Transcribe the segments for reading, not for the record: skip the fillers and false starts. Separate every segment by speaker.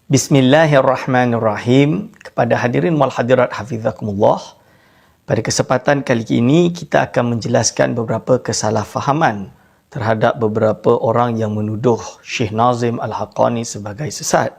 Speaker 1: Bismillahirrahmanirrahim. Kepada hadirin wal hadirat hafizakumullah. Pada kesempatan kali ini kita akan menjelaskan beberapa kesalahfahaman terhadap beberapa orang yang menuduh Syekh Nazim Al-Haqqani sebagai sesat.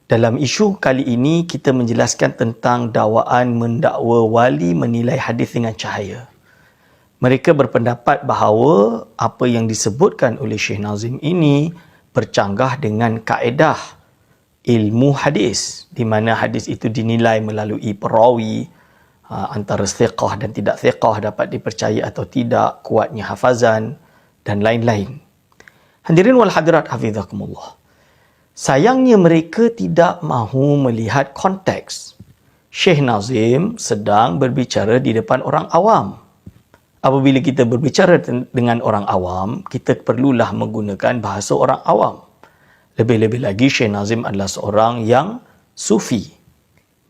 Speaker 1: Dalam isu kali ini kita menjelaskan tentang dakwaan mendakwa wali menilai hadis dengan cahaya. Mereka berpendapat bahawa apa yang disebutkan oleh Syekh Nazim ini bercanggah dengan kaedah ilmu hadis, di mana hadis itu dinilai melalui perawi, antara thiqah dan tidak thiqah, dapat dipercayai atau tidak, kuatnya hafazan dan lain-lain. Hadirin wal hadirat hafizakumullah. Sayangnya mereka tidak mahu melihat konteks. Syekh Nazim sedang berbicara di depan orang awam. Apabila kita berbicara dengan orang awam, kita perlulah menggunakan bahasa orang awam. Lebih-lebih lagi Syekh Nazim adalah seorang yang sufi.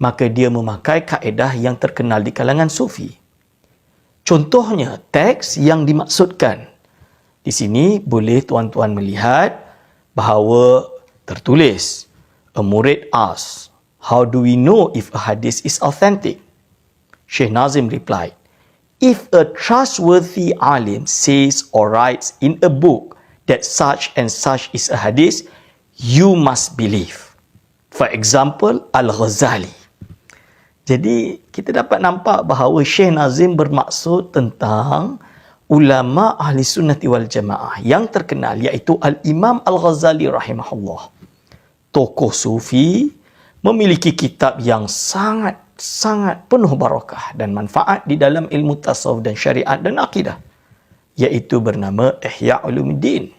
Speaker 1: Maka dia memakai kaedah yang terkenal di kalangan sufi. Contohnya, teks yang dimaksudkan. Di sini boleh tuan-tuan melihat bahawa tertulis, a murid asks, how do we know if a hadith is authentic? Syekh Nazim replied, if a trustworthy alim says or writes in a book that such and such is a hadith, you must believe. For example, Al-Ghazali. Jadi, kita dapat nampak bahawa Syekh Nazim bermaksud tentang ulama ahli sunnati wal jamaah yang terkenal, iaitu Al-Imam Al-Ghazali rahimahullah. Tokoh sufi, memiliki kitab yang sangat penuh barakah dan manfaat di dalam ilmu tasawuf dan syariat dan akidah, iaitu bernama Ihya Ulumuddin.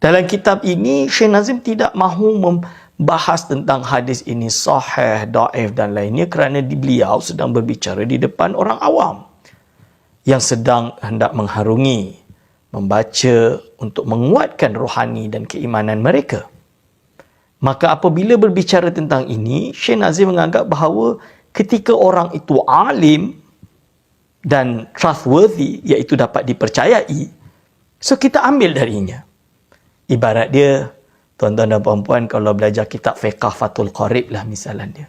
Speaker 1: Dalam kitab ini, Syekh Nazim tidak mahu membahas tentang hadis ini sahih, daif dan lainnya kerana beliau sedang berbicara di depan orang awam yang sedang hendak mengharungi, membaca untuk menguatkan rohani dan keimanan mereka. Maka apabila berbicara tentang ini, Syekh Nazim menganggap bahawa ketika orang itu alim dan trustworthy, iaitu dapat dipercayai, so kita ambil darinya. Ibarat dia, tuan-tuan dan puan-puan, kalau belajar kitab fiqh Fathul Qarib lah misalnya.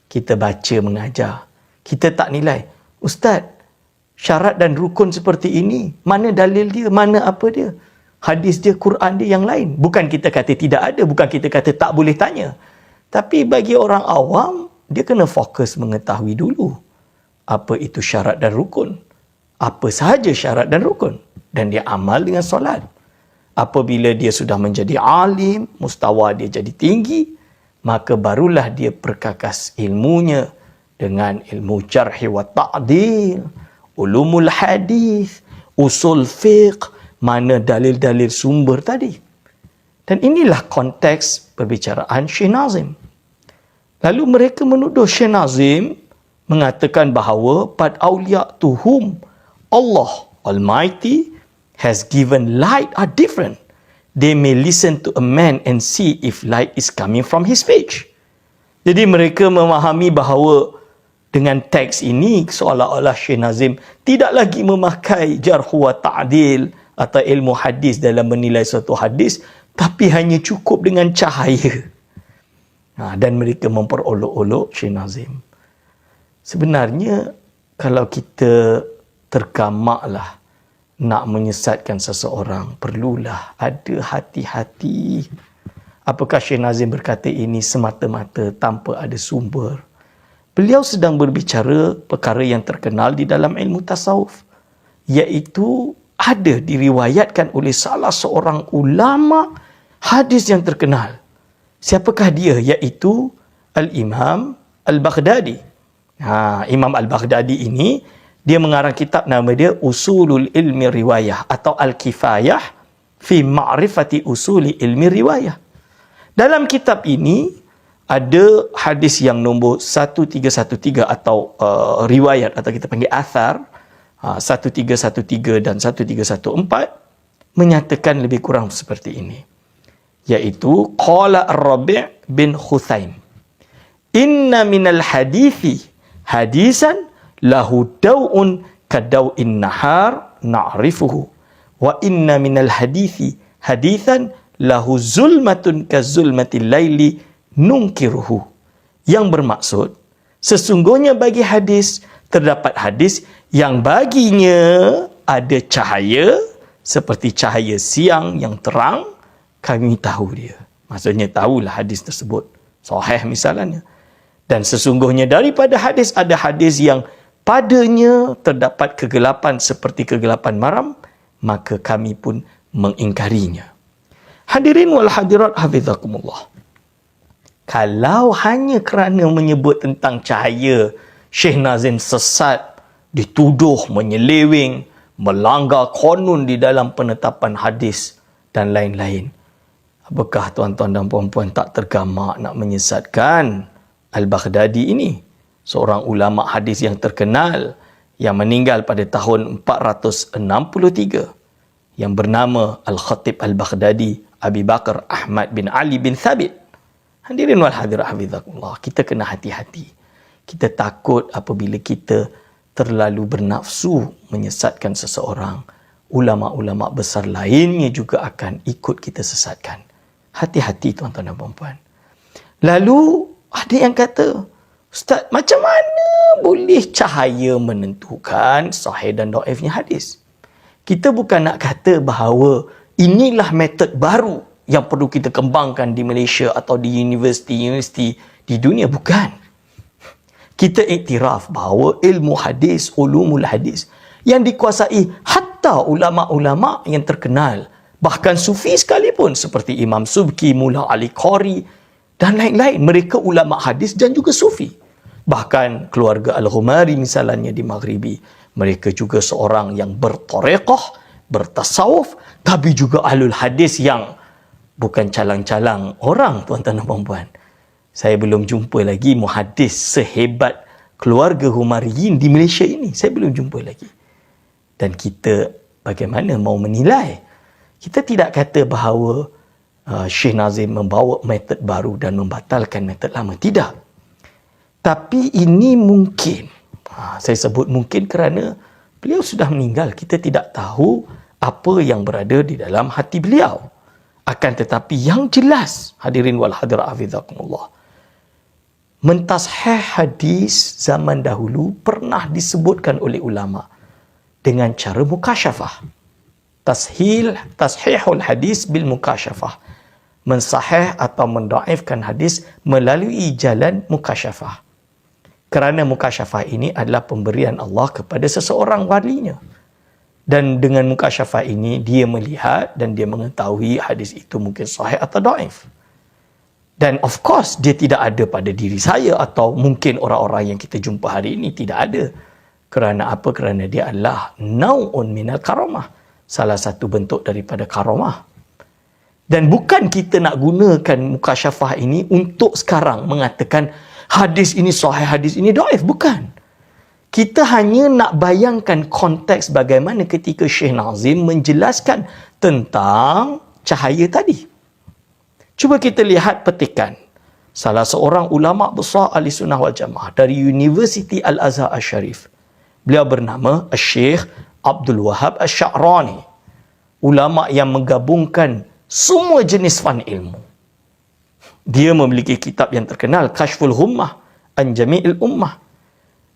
Speaker 1: Kita baca, mengajar. Kita tak nilai. Ustaz, syarat dan rukun seperti ini, mana dalil dia, mana apa dia? Hadis dia, Quran dia, yang lain. Bukan kita kata tidak ada, bukan kita kata tak boleh tanya. Tapi bagi orang awam, dia kena fokus mengetahui dulu apa itu syarat dan rukun. Apa sahaja syarat dan rukun. Dan dia amal dengan solat. Apabila dia sudah menjadi alim, mustawa dia jadi tinggi, maka barulah dia perkakas ilmunya dengan ilmu jarh wa ta'dil, ulumul hadis, usul fiqh, mana dalil-dalil sumber tadi. Dan inilah konteks perbicaraan Syekh Nazim. Lalu mereka menuduh Syekh Nazim mengatakan bahawa pad awliya to whom Allah Almighty has given light are different. They may listen to a man and see if light is coming from his speech. Jadi mereka memahami bahawa dengan teks ini seolah-olah Syekh Nazim tidak lagi memakai jarh wa ta'dil atau ilmu hadis dalam menilai suatu hadis, tapi hanya cukup dengan cahaya. Dan mereka memperolok-olok Syekh Nazim. Sebenarnya kalau kita tergamaklah nak menyesatkan seseorang, perlulah ada hati-hati. Apakah Syekh Nazim berkata ini semata-mata tanpa ada sumber? Beliau sedang berbicara perkara yang terkenal di dalam ilmu tasawuf, iaitu ada diriwayatkan oleh salah seorang ulama hadis yang terkenal. Siapakah dia? Iaitu Al-Imam Al-Baghdadi. Imam Al-Baghdadi ini, dia mengarang kitab nama dia Usulul Ilmi Riwayah atau Al-Kifayah fi Ma'rifati Usuli Ilmi Riwayah. Dalam kitab ini ada hadis yang nombor 1313 atau riwayat atau kita panggil athar 1313 dan 1314 menyatakan lebih kurang seperti ini. Iaitu qala Ar-Rabi' bin Khuthaim, inna minal hadithi hadisan lahu daw'un kadaw'in nahar na'rifuhu wa inna minal hadithi hadithan lahu zulmatun ka zulmatil laili nunkiruhu. Yang bermaksud, sesungguhnya bagi hadis, terdapat hadis yang baginya ada cahaya seperti cahaya siang yang terang, kami tahu dia. Maksudnya tahulah hadis tersebut sahih misalnya. Dan sesungguhnya daripada hadis ada hadis yang padanya terdapat kegelapan seperti kegelapan malam, maka kami pun mengingkarinya. Hadirin wal hadirat hafizakumullah. Kalau hanya kerana menyebut tentang cahaya, Syekh Nazim sesat, dituduh menyeleweng, melanggar konun di dalam penetapan hadis dan lain-lain. Apakah tuan-tuan dan puan-puan tak tergamak nak menyesatkan Al-Baghdadi ini? Seorang ulama hadis yang terkenal yang meninggal pada tahun 463 yang bernama Al-Khatib Al-Baghdadi Abi Bakar Ahmad bin Ali bin Thabit. Hadirin wal hadirat hafizakumullah, kita kena hati-hati. Kita takut apabila kita terlalu bernafsu menyesatkan seseorang. Ulama-ulama besar lainnya juga akan ikut kita sesatkan. Hati-hati tuan-tuan dan puan-puan. Lalu ada yang kata, Ustaz, macam mana boleh cahaya menentukan sahih dan dhaifnya hadis? Kita bukan nak kata bahawa inilah metod baru yang perlu kita kembangkan di Malaysia atau di universiti-universiti di dunia. Bukan. Kita iktiraf bahawa ilmu hadis, ulumul hadis yang dikuasai hatta ulama-ulama yang terkenal, bahkan sufi sekalipun seperti Imam Subki, Mullah Ali Qari dan lain-lain. Mereka ulama hadis dan juga sufi. Bahkan keluarga Al-Ghumari misalnya di Maghribi, mereka juga seorang yang bertareqah, bertasawuf, tapi juga ahlul hadis yang bukan calang-calang orang, tuan-tuan dan puan-puan. Saya belum jumpa lagi muhadis sehebat keluarga Humariyin di Malaysia ini. Saya belum jumpa lagi. Dan kita bagaimana mau menilai? Kita tidak kata bahawa Syekh Nazim membawa metod baru dan membatalkan metod lama. Tidak. Tapi ini mungkin. Saya sebut mungkin kerana beliau sudah meninggal. Kita tidak tahu apa yang berada di dalam hati beliau. Akan tetapi yang jelas, hadirin wal hadirat hafizakumullah, mentashih hadis zaman dahulu pernah disebutkan oleh ulama dengan cara mukasyafah. Tashihul hadis bil mukasyafah. Mensahih atau mendaifkan hadis melalui jalan mukasyafah. Kerana mukasyafah ini adalah pemberian Allah kepada seseorang walinya. Dan dengan mukasyafah ini, dia melihat dan dia mengetahui hadis itu mungkin sahih atau daif. Dan of course, dia tidak ada pada diri saya atau mungkin orang-orang yang kita jumpa hari ini tidak ada. Kerana apa? Kerana dia adalah nau'un minal karamah. Salah satu bentuk daripada karamah. Dan bukan kita nak gunakan mukasyafah ini untuk sekarang mengatakan hadis ini sahih, hadis ini daif. Bukan. Kita hanya nak bayangkan konteks bagaimana ketika Syekh Nazim menjelaskan tentang cahaya tadi. Cuba kita lihat petikan salah seorang ulama besar Ahli Sunnah wal Jamaah dari Universiti Al-Azhar Al-Sharif. Beliau bernama Syekh Abdul Wahab Asy-Sya'rani. Ulama yang menggabungkan semua jenis fan ilmu. Dia memiliki kitab yang terkenal, Kashful Hummah an Jami'il Ummah.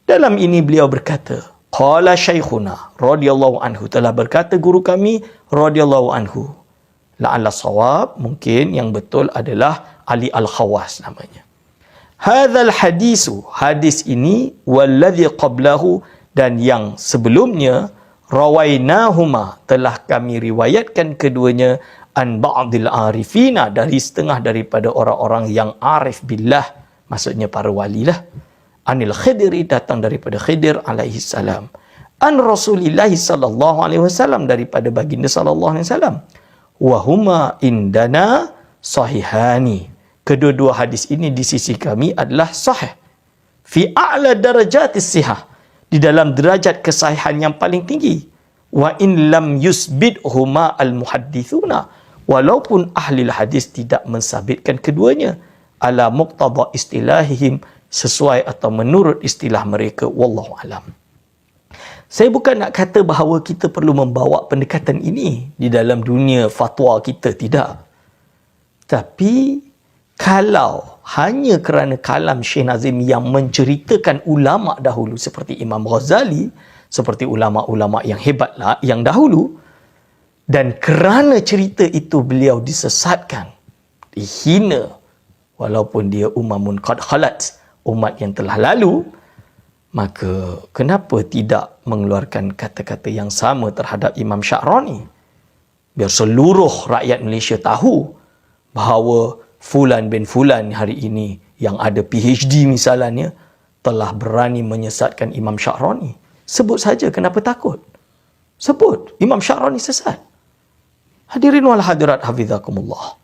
Speaker 1: Dalam ini beliau berkata, qala syaikhuna radhiyallahu anhu, telah berkata guru kami radhiyallahu anhu. La'alla sawab, mungkin yang betul adalah Ali Al-Khawas namanya. Hadzal hadisu, hadis ini walladhi qablahu, dan yang sebelumnya rawainahuma, telah kami riwayatkan keduanya an ba'dil arifina, dari setengah daripada orang-orang yang arif billah, maksudnya para walilah. Anil Khidri, datang daripada Khidir alaihi salam. An Rasulillah sallallahu alaihi wasallam, daripada baginda sallallahu alaihi wasallam. Wa huma indana sahihani. Kedua-dua hadis ini di sisi kami adalah sahih. Fi a'la darajatis sihah, di dalam derajat kesahihan yang paling tinggi. Wa in lam yusbidhuma al-muhaddithuna, walaupun ahli hadis tidak mensabitkan keduanya ala muqtada istilahihim, sesuai atau menurut istilah mereka. Wallahu alam. Saya bukan nak kata bahawa kita perlu membawa pendekatan ini di dalam dunia fatwa kita, tidak. Tapi kalau hanya kerana kalam Syekh Nazim yang menceritakan ulama dahulu seperti Imam Ghazali, seperti ulama-ulama yang hebatlah yang dahulu, dan kerana cerita itu beliau disesatkan, dihina, walaupun dia umamun qad khalat, umat yang telah lalu, maka kenapa tidak mengeluarkan kata-kata yang sama terhadap Imam Sya'rani? Biar seluruh rakyat Malaysia tahu bahawa Fulan bin Fulan hari ini yang ada PhD misalnya telah berani menyesatkan Imam Sya'rani. Sebut saja, kenapa takut? Sebut, Imam Sya'rani sesat. Hadirin wal hadirat hafizakumullah.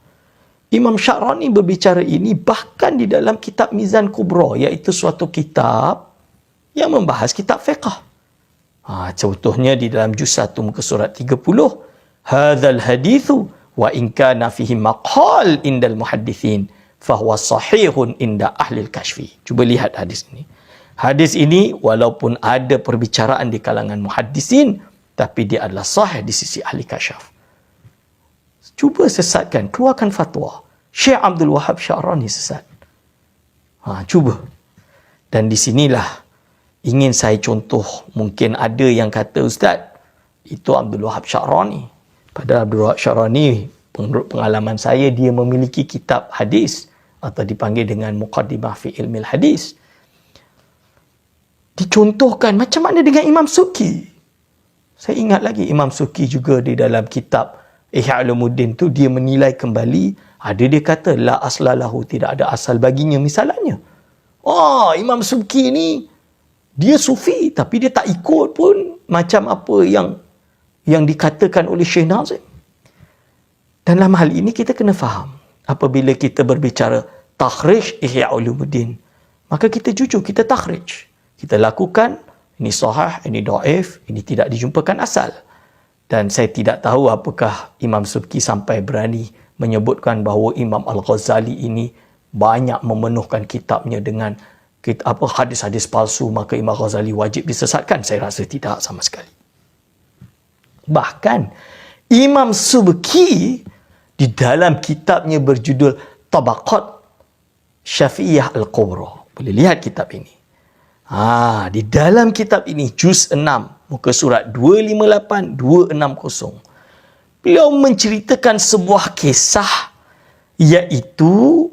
Speaker 1: Imam Sya'rani berbicara ini bahkan di dalam kitab Mizan Kubra, iaitu suatu kitab yang membahas kitab fiqh. Contohnya di dalam juz 1 muka surat 30, hadzal hadithu wa in kana fihi maqal indal muhaddithin fahuwa sahihun inda ahli al-kashfi. Cuba lihat hadis ini. Hadis ini walaupun ada perbicaraan di kalangan muhaddisin, tapi dia adalah sahih di sisi ahli kasyaf. Cuba sesatkan, keluarkan fatwa. Syekh Abdul Wahab Sya'rani sesat. Cuba. Dan di sinilah ingin saya contoh. Mungkin ada yang kata, Ustaz, itu Abdul Wahab Sya'rani. Padahal Abdul Wahab Sya'rani, menurut pengalaman saya, dia memiliki kitab hadis atau dipanggil dengan Muqaddimah fi Ilmil Hadis. Dicontohkan macam mana dengan Imam Suki. Saya ingat lagi Imam Suki juga di dalam kitab Ihya Ulumuddin tu dia menilai kembali, ada dia kata la aslalahu, tidak ada asal baginya misalnya. Imam Subki ni dia sufi tapi dia tak ikut pun macam apa yang dikatakan oleh Syekh Nazim. Dan dalam hal ini kita kena faham, apabila kita berbicara takhrij Ihya Ulumuddin, maka kita jujur, kita takhrij. Kita lakukan, ini sahih, ini dhaif, ini tidak dijumpakan asal. Dan saya tidak tahu apakah Imam Subki sampai berani menyebutkan bahawa Imam Al-Ghazali ini banyak memenuhkan kitabnya dengan hadis-hadis palsu, maka Imam Ghazali wajib disesatkan. Saya rasa tidak sama sekali. Bahkan Imam Subki di dalam kitabnya berjudul Tabaqat Syafi'iyah Al-Kubra. Boleh lihat kitab ini. Di dalam kitab ini, juz 6, muka surat 258-260. Beliau menceritakan sebuah kisah, iaitu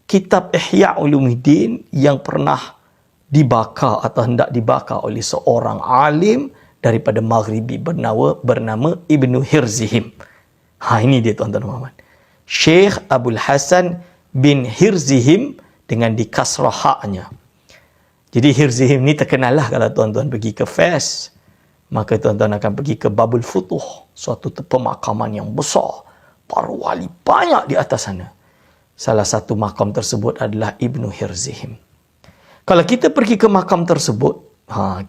Speaker 1: kitab Ihya Ulumuddin yang pernah dibakar atau hendak dibakar oleh seorang alim daripada Maghribi bernama Ibnu Hirzihim. Ini dia tuan-tuan Muhammad. Syekh Abdul Hasan bin Hirzihim dengan dikasrah haknya. Jadi Hirzihim ni terkenal lah kalau tuan-tuan pergi ke Fes, maka tuan-tuan akan pergi ke Babul Futuh, suatu pemakaman yang besar. Para wali banyak di atas sana. Salah satu makam tersebut adalah Ibnu Hirzihim. Kalau kita pergi ke makam tersebut,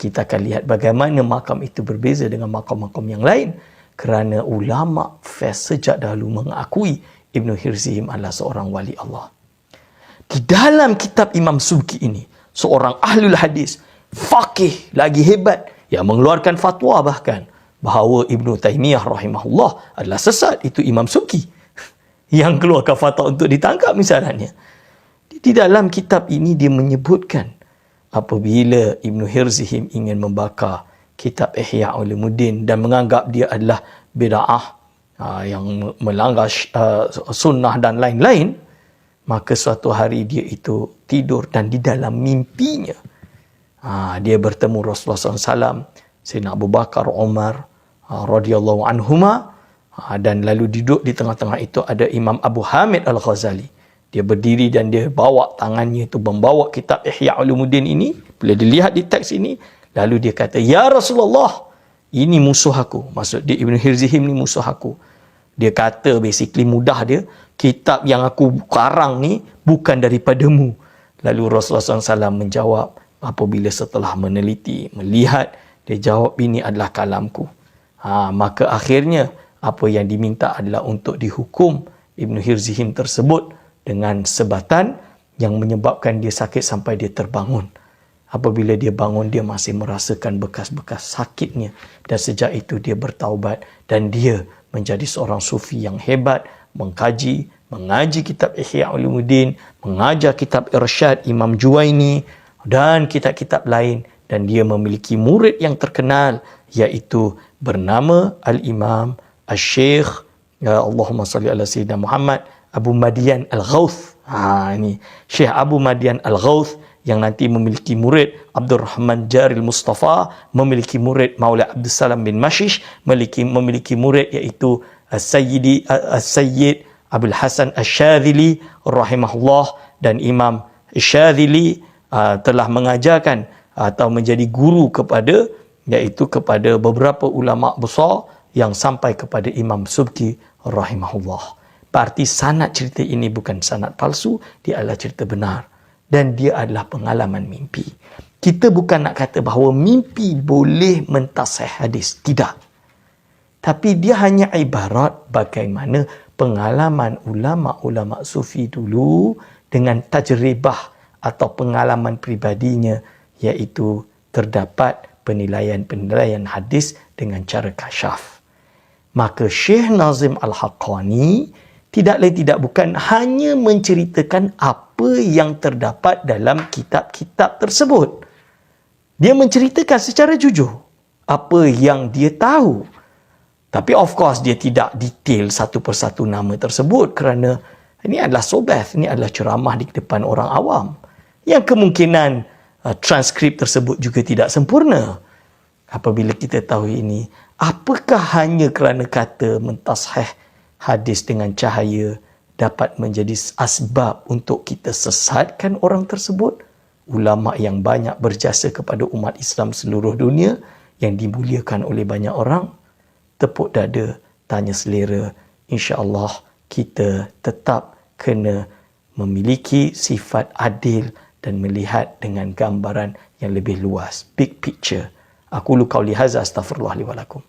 Speaker 1: kita akan lihat bagaimana makam itu berbeza dengan makam-makam yang lain. Kerana ulama Fes sejak dahulu mengakui Ibnu Hirzihim adalah seorang wali Allah. Di dalam kitab Imam Subki ini, seorang ahlul hadis, faqih lagi hebat, yang mengeluarkan fatwa bahkan bahawa Ibnu Taimiyah rahimahullah adalah sesat, itu Imam Subki yang keluarkan fatwa untuk ditangkap misalnya. Di dalam kitab ini dia menyebutkan apabila Ibnu Hirzihim ingin membakar kitab Ihya Ulumuddin dan menganggap dia adalah bid'ah yang melanggar sunnah dan lain-lain, maka suatu hari dia itu tidur dan di dalam mimpinya dia bertemu Rasulullah SAW, Sayyidina Abu Bakar, Umar radhiyallahu anhuma, dan lalu duduk di tengah-tengah itu ada Imam Abu Hamid Al-Ghazali. Dia berdiri dan dia bawa tangannya itu membawa kitab Ihya Ulumuddin ini. Bila dilihat di teks ini, lalu dia kata, "Ya Rasulullah, ini musuh aku." Maksud dia Ibnu Hirzihim ni musuh aku. Dia kata basically mudah dia, kitab yang aku karang ni bukan daripadamu. Lalu Rasulullah SAW menjawab, apabila setelah meneliti, melihat, dia jawab, ini adalah kalamku. Maka akhirnya apa yang diminta adalah untuk dihukum Ibnu Hirzihim tersebut dengan sebatan yang menyebabkan dia sakit sampai dia terbangun. Apabila dia bangun, dia masih merasakan bekas-bekas sakitnya. Dan sejak itu dia bertaubat dan dia menjadi seorang sufi yang hebat, mengaji kitab Ihya Ulumuddin, mengajar kitab Irsyad Imam Juwaini dan kitab-kitab lain, dan dia memiliki murid yang terkenal iaitu bernama Al-Imam Al-Syekh Allahumma salli ala Sayyidina Muhammad Abu Madian Al-Ghawth. Ini Syekh Abu Madian Al-Ghawth yang nanti memiliki murid Abdul Rahman Jaril Mustafa, memiliki murid Maula Abdul Salam bin Mashish, memiliki murid iaitu Sayyid Abdul Hasan Asy-Syadzili rahimahullah, dan Imam Asy-Syadzili telah mengajarkan atau menjadi guru kepada beberapa ulama besar yang sampai kepada Imam Subki rahimahullah. Berarti sanad cerita ini bukan sanad palsu, dia adalah cerita benar dan dia adalah pengalaman mimpi. Kita bukan nak kata bahawa mimpi boleh mentasih hadis, tidak. Tapi dia hanya ibarat bagaimana pengalaman ulama-ulama sufi dulu dengan tajribah atau pengalaman pribadinya, iaitu terdapat penilaian-penilaian hadis dengan cara kasyaf. Maka Syekh Nazim Al-Haqqani tidak bukan hanya menceritakan apa yang terdapat dalam kitab-kitab tersebut. Dia menceritakan secara jujur apa yang dia tahu. Tapi of course dia tidak detail satu persatu nama tersebut kerana ini adalah sobath, ini adalah ceramah di depan orang awam. Yang kemungkinan transkrip tersebut juga tidak sempurna. Apabila kita tahu ini, apakah hanya kerana kata mentashih hadis dengan cahaya dapat menjadi asbab untuk kita sesatkan orang tersebut? Ulama yang banyak berjasa kepada umat Islam seluruh dunia yang dimuliakan oleh banyak orang, tepuk dada, tanya selera. InsyaAllah kita tetap kena memiliki sifat adil dan melihat dengan gambaran yang lebih luas, big picture. Aku qauli hadza, astaghfirullah li wa lakum.